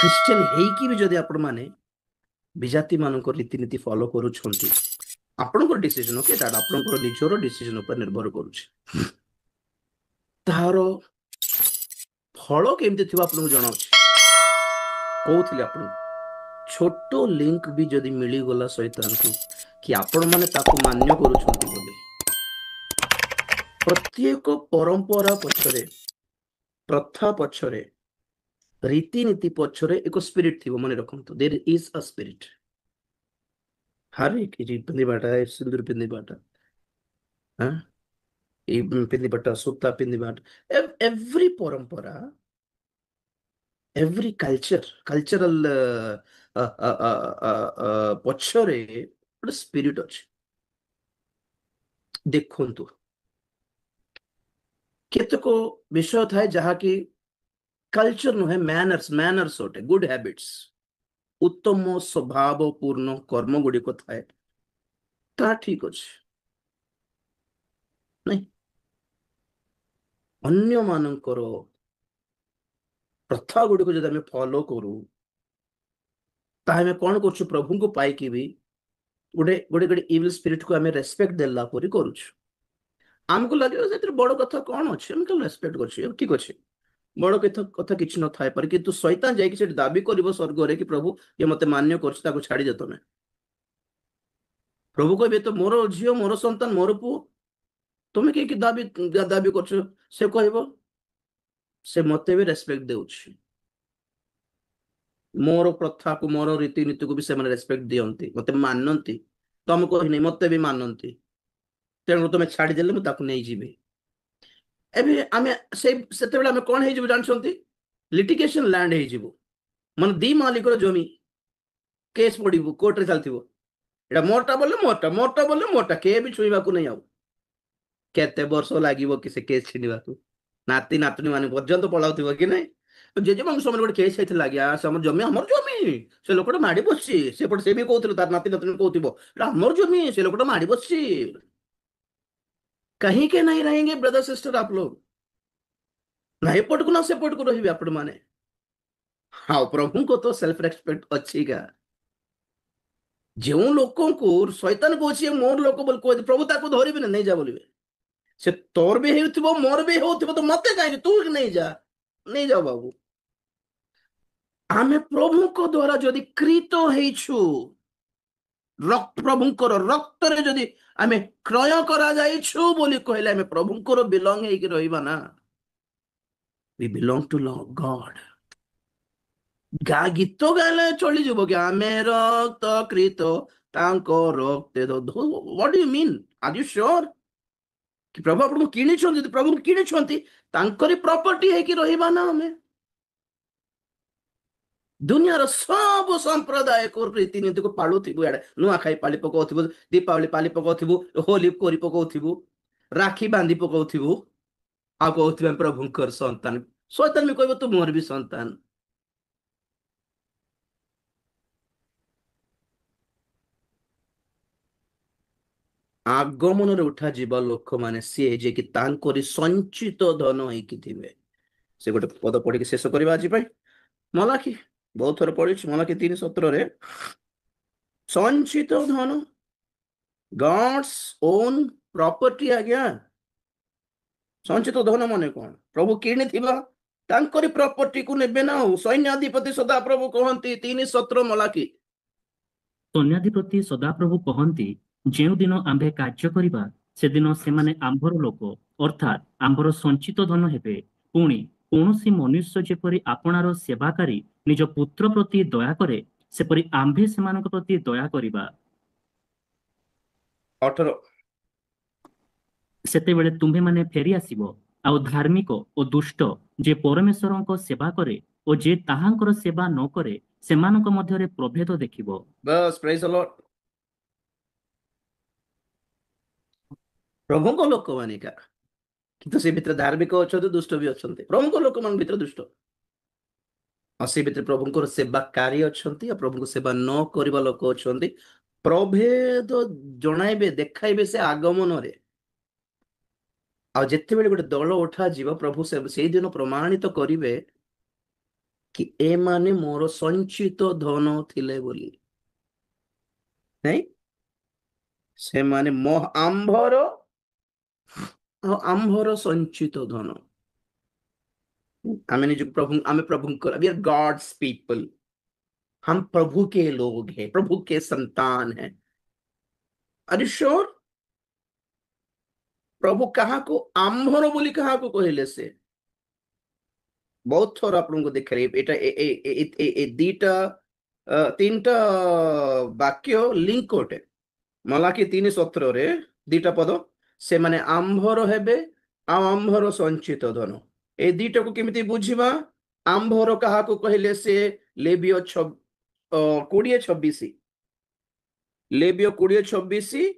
Christian ହେଇକି ବି ଯଦି ଆପଣ ମାନେ ବିଜାତି ମାନଙ୍କ ରୀତିନୀତି ଫଲୋ କରୁଛନ୍ତି, ଆପଣଙ୍କର ଡିସିଜନ ଓକେ, ତାର ଆପଣଙ୍କର ନିଜର ଡିସିଜନ ଉପରେ ନିର୍ଭର କରୁଛି। ତାହାର ଫଳ କେମିତି ଥିବ ଆପଣଙ୍କୁ ଜଣାଉଛି। କହୁଥିଲି ଆପଣଙ୍କୁ ଛୋଟ ଲିଙ୍କ ବି ଯଦି ମିଳିଗଲା ଶୈତାନକୁ କି ଆପଣ ମାନେ ତାକୁ ମାନ୍ୟ କରୁଛନ୍ତି ବୋଲି, ପ୍ରତ୍ୟେକ ପରମ୍ପରା ପଛରେ, ପ୍ରଥା ପଛରେ, ରୀତିନୀତି ପଛରେ ଏକ ସ୍ପିରିଟ ଥିବ। ମନେ ରଖନ୍ତୁ, ଦେयर ଇଜ ଅ ସ୍ପିରିଟ। ହରେ କିଛି ପିନ୍ଧିବାଟା, ସିନ୍ଦୁର ପିନ୍ଧିବାଟା, ଏଇ ପିନ୍ଧିବାଟା, ସୂତା ପିନ୍ଧିବାଟା, ଏଭ୍ରି ପରମ୍ପରା, ଏଭ୍ରି କଲଚରାଲ ପଛରେ ଗୋଟେ ସ୍ପିରିଟ ଅଛି। ଦେଖନ୍ତୁ, କେତେକ ବିଷୟ ଥାଏ ଯାହାକି କଲଚର ନୁହେଁ, ମ୍ୟାନର୍ସ ଅଟେ, ଗୁଡ ହ୍ୟାବିଟ୍ସ, ଉତ୍ତମ ସ୍ୱଭାବପୂର୍ଣ୍ଣ କର୍ମ ଗୁଡ଼ିକ ଥାଏ, ତାହା ଠିକ ଅଛି ନାଇଁ। ଅନ୍ୟମାନଙ୍କର ପ୍ରଥା ଗୁଡ଼ିକୁ ଯଦି ଆମେ ଫଲୋ କରୁ, ତାହା ଆମେ କଣ କରୁଛୁ, ପ୍ରଭୁଙ୍କୁ ପାଇକି ବି ଗୋଟେ ଗୋଟେ ଗୋଟେ ଇଭିଲ ସ୍ପିରିଟକୁ ଆମେ ରେସ୍ପେକ୍ଟ ଦେଲା ପରି କରୁଛୁ। ଆମକୁ ଲାଗିବ ସେଥିରେ ବଡ କଥା କଣ ଅଛି, ଆମେ ତାକୁ ରେସ୍ପେକ୍ଟ କରୁଛୁ, ଠିକ ଅଛି, ବଡ କଥା କିଛି ନଥାଇପାରେ। କିନ୍ତୁ ଶୈତାନ ଯାଇକି ସେଠି ଦାବି କରିବ ସ୍ୱର୍ଗରେ କି ପ୍ରଭୁ ଇଏ ମତେ ମାନ୍ୟ କରୁଛି, ତାକୁ ଛାଡ଼ିଦିଅ ତମେ। ପ୍ରଭୁ କହିବେ ତ ମୋର ଝିଅ, ମୋର ସନ୍ତାନ, ମୋର ପୁଅ, ତମେ କି ଦାବି କରୁଛ। ସେ କହିବ ସେ ମତେ ବି ରେସ୍ପେକ୍ଟ ଦେଉଛି, ମୋର ପ୍ରଥାକୁ, ମୋର ରୀତିନୀତିକୁ ବି ସେମାନେ ରେସ୍ପେକ୍ଟ ଦିଅନ୍ତି, ମତେ ମାନନ୍ତି, ତମକୁ ହିଁ ମତେ ବି ମାନନ୍ତି, ତେଣୁ ତମେ ଛାଡ଼ିଦେଲେ ମୁଁ ତାକୁ ନେଇଯିବି। ଏବେ ଆମେ ସେତେବେଳେ ଆମେ କଣ ହେଇଯିବୁ ଜାଣିଛନ୍ତି, লিটিগেশন ল্যান্ড ହେଇଯିବ। ମାନେ ଦି ମାଲିକର ଜମି କେସ୍ ପଡିବ, କୋର୍ଟରେ ଚାଲିଥିବ, ଏଟା ମୋରଟା ବୋଲେ ମୋରଟା, ମୋରଟା ବୋଲେ ମୋରଟା, କେହି ବି ଛୁଇଁବାକୁ ନାହିଁ। ଆଉ କେତେ ବର୍ଷ ଲାଗିବ କି ସେ କେସ୍ ଛିଣ୍ଡିବାକୁ, ନାତି ନାତୁଣୀ ମାନେ ପର୍ଯ୍ୟନ୍ତ ପଳାଉଥିବ କି ନାଇଁ। ଜେଜେମାଙ୍କ ସମୟରେ ଗୋଟେ କେସ୍ ହେଇଥିଲା, ଆଜ୍ଞା ସେ ଆମର ଜମି, ଆମର ଜମି, ସେ ଲୋକଟା ମାଡି ବସିଛି, ସେପଟେ ସେ ବି କହୁଥିଲେ, ତାର ନାତି ନାତୁଣୀ କହୁଥିବ ଏଟା ଆମର ଜମି, ସେ ଲୋକଟା ମାଡି ବସିଛି। कहीं के नहीं रहेंगे ब्रदर सिस्टर आप लोग, ना एपट को ना सेपट को रहिबे आपण माने। हाँ, प्रभु को तो सेल्फ रेस्पेक्ट अच्छी का, जो लोकों को शैतान कहछि मोर लोक बोल कह, प्रभु ताको धरिबे ना, नहीं जा बोलिबे, से तोर भी हेउथिबो मोर भी हेउथिबो, तो मते काहे तू नहीं जा, नहीं जा बाबू। आमे प्रभु को द्वारा जदि कृत हेइछु, प्रभुंकर रक्त रे जदि आमे क्रय करा जाइछु बोली कहले, आमे प्रभुंकर बिलोंग हेइकी रहिबा ना। We belong to God. गीत गाइले चली जीव कि आमे रक्त कृत तांको रक्ते दो, what do you mean, are you sure कि प्रभु आपको किणी छथि, प्रभु किणी छथि, तांकरी प्रॉपर्टी है कि रहिबा ना। हमें दुनियार सब संप्रदाय को रीतिनीति को पालुथिबु, याडे नुआ खाई पाली पकाउथिबु, दीपावली पाली पकाउथिबु, होली कोरी पकाउथिबु, राखी बांधी पकाउथिबु, आ कहउथिबे प्रभुंकर संतान। शैतान में कहबो तू मोर भी संतान। आगमन उठा जीवा लोक माने सी जे कि तांकरी संचित धन होइकी थिबे। से गोटे पद पढ़ी शेष करवा आज मलाखी, बहुत थर पढ़ी, मलाखी 3:17 रे, संचित धन, गॉड्स ओन प्रॉपर्टी। आज्ञा संचित धन माने कौन, प्रभु किणी थिबा तांकरी प्रॉपर्टी को नेबे ना। सैन्याधिपति सदा प्रभु कहंती 3:17 मलाखी, सैन्याधिपति सदाप्रभु कहती, जो दिन आंभे कार्य करिबा सेदिन सेमाने आंभर लोक अर्थात आंभर संचित धन हेबे। पुणी कौनसी मनुष्य जेपरि आपणार सेवाकारी निज पुत्र प्रति दया करे, सेपरि आंभे सेमानक प्रति दया करिबा। 18 सेतेबेले तुम्भे माने फेरी आसीबो, आउ धार्मिक और दुष्ट जे परमेश्वरଙ୍କ सेवा करे और जे ताहांकर सेवा न करे सेमानक मध्यरे प्रभेद देखिबो। बस प्रेज द लॉर्ड। प्रभु को लोक मानिका किंतु से भितर धार्मिक अच्छा, दुष्ट भी अच्छा, प्रभु को लोक मान भितर दुष्ट, से भितर प्रभुंकर सेवाकारी अच्छा, प्रभु सेवा न करवा लोक अच्छा। प्रभेद जणाइबे, देखाइबे से आगमन रे। आ जेते बेले गोटे दल उठा जीव, प्रभु से दिन प्रमाणित करिवे कि एमाने मोर संचित धन थिले बोली नहीं से माने मोह आंभर आंभर संचित धन आमे निज प्रभु आमे प्रभु वी आर गॉड्स पीपल हम प्रभु के लोग हैं प्रभु के संतान हैं आर यू श्योर प्रभु कहा को आंभर बोली कहा को कहले से बहुत थोड़ा आपको देख रहे एटा ए दीटा तीनटा वाक्य लिंक कोटे मलाकी 3:17 रे दीटा पद से माने आंभर हेबे आ आंभर संचित धन ए दीटा को केमिति बुझिबा आंभर कहा को कहले से लेबियो 20:26 लेबियो 20:26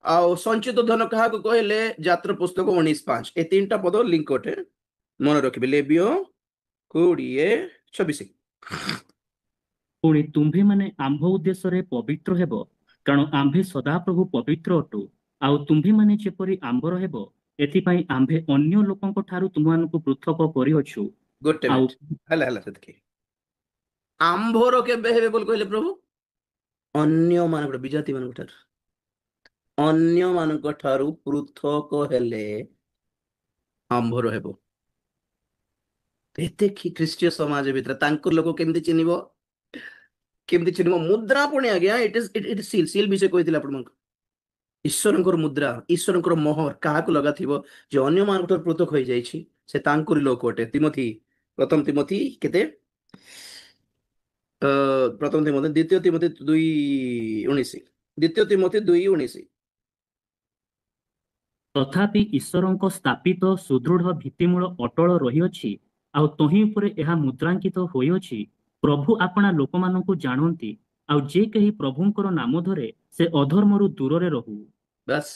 आ संचित धन कहा को कहले यात्रा पुस्तक 19:5 ए तीनटा पद लिंक कोटे मन रखिबे लेबियो 20:26 पुणी तुम्भे माने आंभ उद्देश्य पवित्र हेब कारण आंभे सदाप्रभु पवित्र अटु आउ तुम्भे माने जेपरि आंबर हेब एथिपाई आंभे अन्य लोकंक ठारू तुमମାନଙ୍କୁ पृथक करिअछु गोटे आउ मिनिट हला हला सेतकी आंभर केबे हेबे बोल कहले प्रभु अन्य मानक विजाति मानक ठारू अन्य मानक ठारू पृथक हेले आंभर हेबो एते कि ख्रीष्टीय समाज भितर तांकर लोक केमति चिनिबो केमति चिनिबो मुद्रा पुणी आज्ञा इट इज सील सील विषय कहिथिला आपण ईश्वरंकर मुद्रा ईश्वरंकर मोहर काहाकु लगा थिबो जे अन्य मानक ठारू पृथक होई जाईछि से तांकर लोक अटे तिमोथी प्रथम तिमोथी केते प्रथम तिमोथी द्वितीय तिमोथी 2:19 द्वितीय तिमोथी 2:19 तथापि ईश्वरଙ୍କ ସ୍ଥାପିତ ସୁଦୃଢ ଭିତ୍ତିମୂଳ ଅଟଳ ରହିଅଛି ଆଉ ତହିଁ ଉପରେ ଏହା ମୁଦ୍ରାଙ୍କିତ ହୋଇଅଛି ପ୍ରଭୁ ଆପଣା ଲୋକମାନଙ୍କୁ ଜାଣନ୍ତି ଆଉ ଯେ କେହି ପ୍ରଭୁଙ୍କର ନାମ ଧରେ ସେ ଅଧର୍ମରୁ ଦୂରରେ ରହୁ बस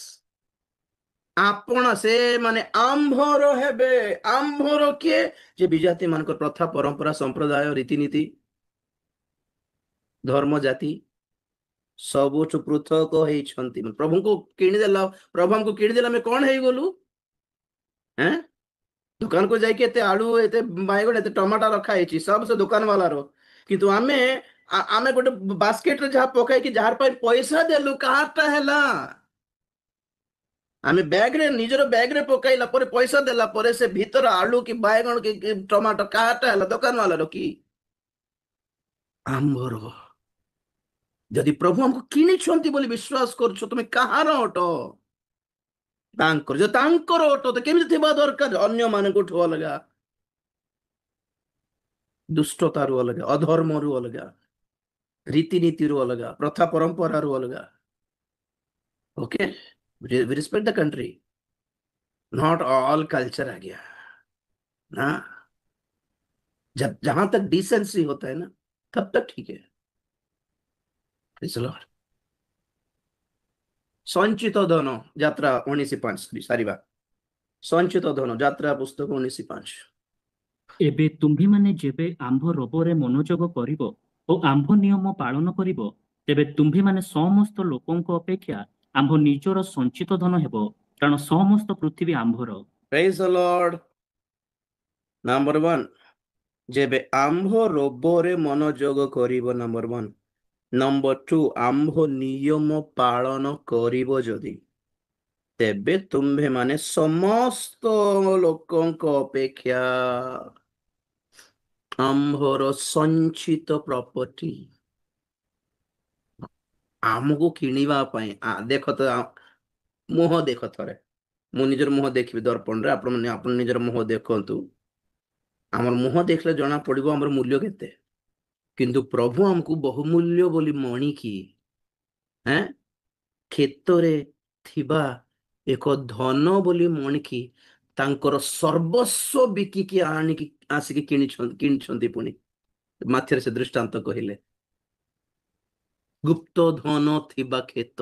आपण से माने आंभर हेबे आंभर किए जे विजाति मानक प्रथा परंपरा संप्रदाय रीतिनीति धर्म जाति सबुठ पृथक होइछंती प्रभु को किणी देला प्रभु हमको किणी देला में कौन है गलु हैं दुकान को जाके एते आलू एते बायगण एते टमाटर रखा है सब से दुकान वाला रो किंतु आमे आमे गोटे बास्केट रे जहा पकाई कि जार पर पैसा देलु काटा हैला आमे बैग रे निजर बैग रे पकाइला पर पैसा देला पर से भीतर आलू की बायगण की टमाटर काटा हैला दुकान वाला रो की आंबर जदि प्रभु हमको किणी बोली विश्वास कर तुम कहार अट जो तांकर अट तो केमिति थिबा दरकार अन्य मानक ठो अलगा दुष्टता रु अलगा अधर्म रु अलगा रीतिनीति रु अलगा प्रथा परंपरा रु अलगा okay we respect the country not all culture आ गया ना जब जहां तक डिसेंसी होता है ना तब तक ठीक है Praise the Lord. संचित धन यात्रा 19:5 सारिबा संचित धन यात्रा पुस्तक 19:5 एबे तुम्भे माने जेबे आंभ रोबरे मनोजोग करिवो ओ आंभ नियम पालन करिवो तेबे तुम्भे माने समस्त लोकंक अपेक्षा आंभ निजर संचित धन हेबो कारण समस्त पृथ्वी आंभर Praise the Lord. नंबर 1 जेबे आंभ रोबरे मनोजोग करिवो नंबर 1 नंबर 2 आंभ नियम पालन करिवो जदि तेबे तुम्भे माने समस्त लोकंक अपेक्षा आंभर संचित प्रॉपर्टी आमको किणवा देख तो मुह देख थे मु निजर मुह देखी दर्पण रे आप निजर मुह देखु आमर मुह देखले जना पड़ो आमर मूल्य केते किंतु प्रभु हमको बहुमूल्य बोली मणिकी हैं क्षेत्र थिबा एक धन बोली मणिकी तांकर सर्वस्व बिकिकी आनिकी आसिकी किणी पुणी माथ्य से दृष्टांत कहले गुप्त धन थिबा खेत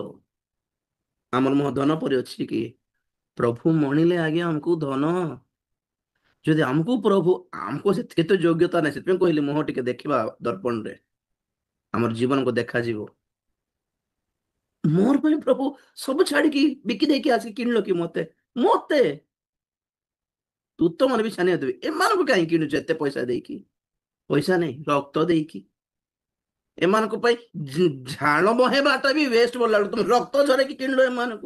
आमर मुह धन पर अच्छी कि प्रभु मणिले आगे हमको धन जदि हमको प्रभु हमको से तो योग्यता नहीं से कहले मुह टिके देखा दर्पण रे आमर जीवन को देखा जीवो मोर पे प्रभु सब छाड़ी की बिकी देकी आसी किनलो कि मते मते तू तो मन भी छाने देबी ए मान को काई किनु एते पैसा देकी पैसा नहीं रक्त देकी एमानक पई झाण बहेबाटा भी वेस्ट बोला तुम रक्त झरे कि किणलो एमानक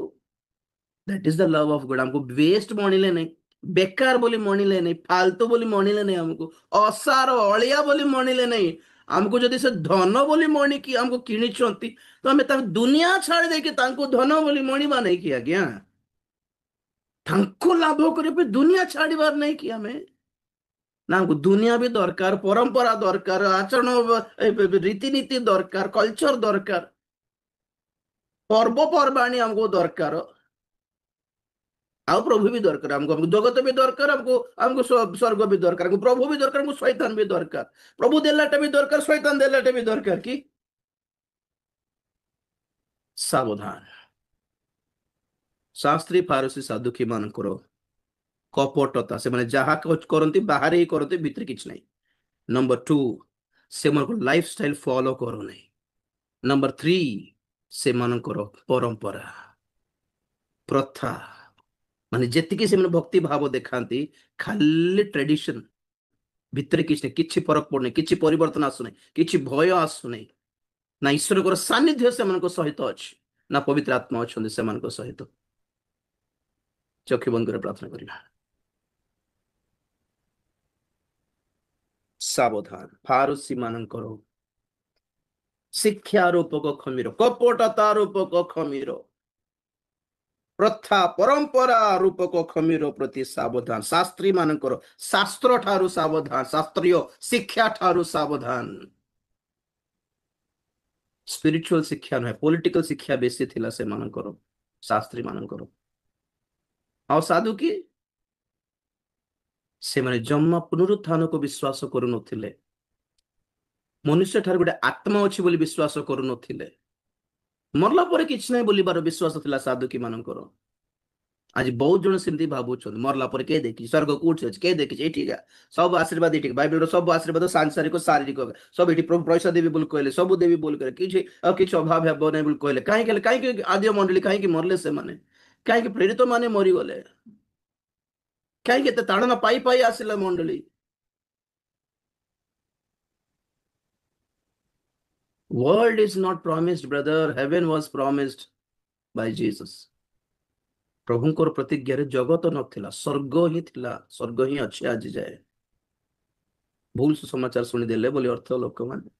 that is the love of God हमको वेस्ट मणिले नहीं बेकार बोली मणिले नहीं फालतू बोली मणिले नहीं हमको असार अलिया बोली मणिले नहीं हमको जदि से धन बोली मणि की हमको किनिछंती तो हमें तक दुनिया छाड़ दे कि तांको धन बोली मणिबा नहीं कि आज्ञा तांको लाभ करे पे दुनिया छाड़ीबार नहीं कि हमें ना हमको दुनिया भी दरकार परंपरा दरकार आचरण रीतिनीति दरकार कल्चर दरकार पर्वपर्वाणी हमको दरकार आउ प्रभु भी दरकार हमको हमको जगत भी दरकार हमको हमको स्वर्ग भी दरकार हमको प्रभु भी दरकार हमको शैतान भी दरकार प्रभु देलाटे भी दरकार शैतान देलाटे भी दरकार की सावधान शास्त्री फारसी साधुकी मान करो कपटता से माने जहा करती बाहर ही करते भीतर किछ नहीं नंबर 2 से मन लाइफस्टाइल फॉलो करो नहीं नंबर 3 से मन करो परंपरा प्रथा माने जेतिकी से मन भक्ति भाव देखांती खाली ट्रेडिशन भीतर किछ नहीं किछि फरक पड़ने किछि परिवर्तन आसु नहीं किछि भय आसु नहीं ना ईश्वर को सानिध्य से मन को सहित अछि ना पवित्र आत्मा अछंदी से मन को सहित चक्षु बंद कर प्रार्थना करिबा सावधान फारसी मानकर शिक्षा रूपक खमीर कपटता रूपक खमीर प्रथा परंपरा रूपक खमीर प्रति सावधान शास्त्री मानकर शास्त्र ठारू सावधान शास्त्रीय शिक्षा ठारू सावधान स्पिरिचुअल शिक्षा न पॉलिटिकल शिक्षा बेसी थिला से मानकर शास्त्री मानकर आ साधु की से माने जन्म पुनरुत्थान को विश्वास करू नथिले मनुष्य ठार गोटे आत्मा अछि बोली विश्वास करू नथिले मरला परे किछ नै बोलिबार विश्वास थिला साधु की मानकर आज बहुत जन सेमती भाबुछन मरला परे के देखि स्वर्ग कोठ अछि के देखि एठी सब आशीर्वाद एठी बाइबल रो सब आशीर्वाद सांसारिक शारीरिक सब एठी प्रभु पैसा देवी बोल कहले सब देवी बोल करे किछ अभाव हेबो नै बोल कहले काहे आदि मंडली काहे मरले से माने काहे प्रेरित माने मरि गले कहीं ताड़ना पाई पाई आसिला मंडली world is not promised brother heaven was promised by Jesus प्रभुंकर प्रतिज्ञा रे जगत नथिला स्वर्ग ही थिला स्वर्ग ही अछि आज जाए भूल सुसमाचार सुनी देले बोली अर्थ लोक माने